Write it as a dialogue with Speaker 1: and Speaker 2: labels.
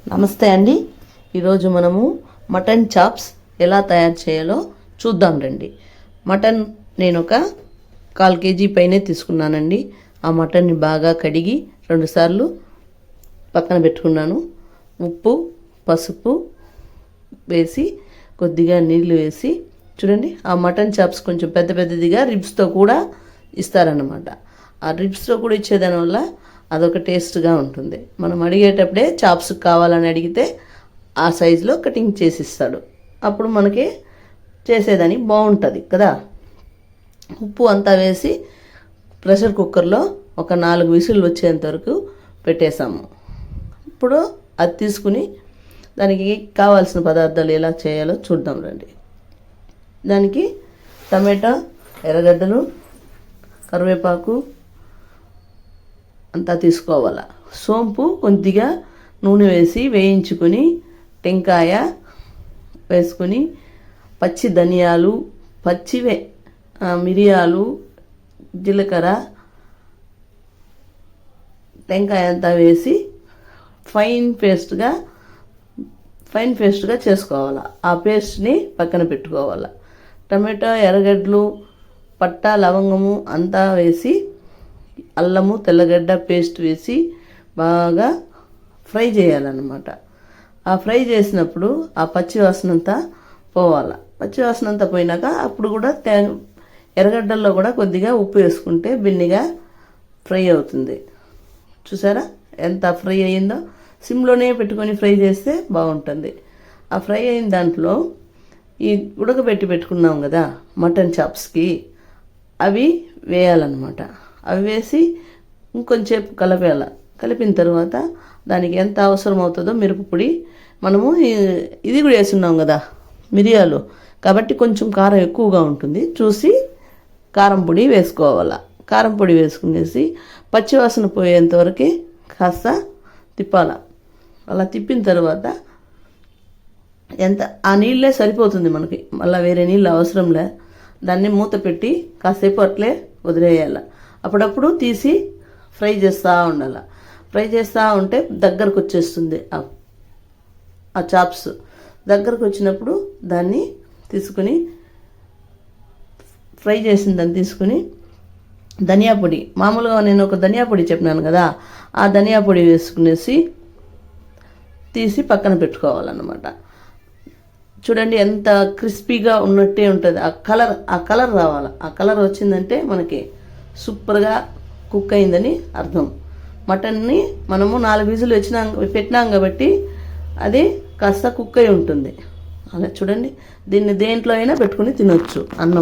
Speaker 1: నమస్తే అండి. ఈరోజు మనము మటన్ చాప్స్ ఎలా తయారు చేయాలో చూద్దాం రండి. మటన్ నేను ఒక 1/4 కేజీ పైనే తీసుకున్నానండి. ఆ మటన్ని బాగా కడిగి 2 సార్లు పక్కన పెట్టుకున్నాను. ఉప్పు, పసుపు వేసి కొద్దిగా నీళ్లు వేసి చూడండి. ఆ మటన్ చాప్స్ కొంచెం పెద్ద పెద్దదిగా రిబ్స్తో కూడా ఇస్తారన్నమాట. ఆ రిబ్స్తో కూడా ఇచ్చేదానివల్ల అదొక టేస్ట్గా ఉంటుంది. మనం అడిగేటప్పుడే చాప్స్ కావాలని అడిగితే ఆ సైజులో కటింగ్ చేసి ఇస్తాడు. అప్పుడు మనకి చేసేదానికి బాగుంటుంది కదా. ఉప్పు అంతా వేసి ప్రెషర్ కుక్కర్లో ఒక 4 విజిల్లు వచ్చేంత వరకు పెట్టేసాము. ఇప్పుడు అది తీసుకుని దానికి కావాల్సిన పదార్థాలు ఎలా చేయాలో చూద్దాం రండి. దానికి టమాటా, ఎర్రగడ్డలు, కరివేపాకు అంతా తీసుకోవాలి. సోంపు కొద్దిగా నూనె వేసి వేయించుకొని, టెంకాయ వేసుకొని, పచ్చి ధనియాలు, మిరియాలు, జీలకర్ర, టెంకాయ అంతా వేసి ఫైన్ పేస్ట్గా చేసుకోవాలి. ఆ పేస్ట్ని పక్కన పెట్టుకోవాలి. టమాటో, ఎర్రగడ్డలు, పట్ట, లవంగము అంతా వేసి, అల్లము, తెల్లగడ్డ పేస్ట్ వేసి బాగా ఫ్రై చేయాలన్నమాట. ఆ ఫ్రై చేసినప్పుడు ఆ పచ్చి వాసన అంతా పోవాలి. పచ్చి వాసన అంతా పోయినాక అప్పుడు కూడా ఎర్రగడ్డల్లో కూడా కొద్దిగా ఉప్పు వేసుకుంటే బిన్నిగా ఫ్రై అవుతుంది. చూసారా ఎంత ఫ్రై అయ్యిందో? సిమ్లోనే పెట్టుకొని ఫ్రై చేస్తే బాగుంటుంది. ఆ ఫ్రై అయిన దాంట్లో ఈ ఉడకబెట్టి పెట్టుకున్నాం కదా మటన్ చాప్స్కి, అవి వేయాలన్నమాట. అవి వేసి ఇంకొంచెంసేపు కలపాలి. కలిపిన తర్వాత దానికి ఎంత అవసరం అవుతుందో మిరపపొడి, మనము ఇది కూడా వేస్తున్నాం కదా మిరియాలు, కాబట్టి కొంచెం కారం ఎక్కువగా ఉంటుంది. చూసి కారం పొడి వేసుకోవాలి. కారం పొడి వేసుకునేసి పచ్చివాసన పోయేంతవరకు కాస్త తిప్పాలి. అలా తిప్పిన తర్వాత ఆ నీళ్ళే సరిపోతుంది మనకి, మళ్ళీ వేరే నీళ్ళు అవసరంలే. దాన్ని మూత పెట్టి కాసేపు అట్లే వదిలేయాలి. అప్పుడప్పుడు తీసి ఫ్రై చేస్తూ ఉండాలి. ఫ్రై చేస్తూ ఉంటే దగ్గరకు వచ్చేస్తుంది. ఆ చాప్స్ దగ్గరకు వచ్చినప్పుడు దాన్ని తీసుకుని, ఫ్రై చేసిన దాన్ని తీసుకుని ధనియా పొడి, మామూలుగా నేను ఒక ధనియా పొడి చెప్పినాను కదా, ఆ ధనియా పొడి వేసుకునేసి తీసి పక్కన పెట్టుకోవాలన్నమాట. చూడండి ఎంత క్రిస్పీగా ఉన్నట్టే ఉంటుంది. ఆ కలర్ రావాలి. ఆ కలర్ వచ్చిందంటే మనకి సూపర్గా కుక్ అయిందని అర్థం. మటన్ని మనము 4 విజిల్లు పెట్టినాం కాబట్టి అది కాస్త కుక్ అయి ఉంటుంది. అలా చూడండి. దీన్ని దేంట్లో అయినా పెట్టుకుని తినొచ్చు. అన్నం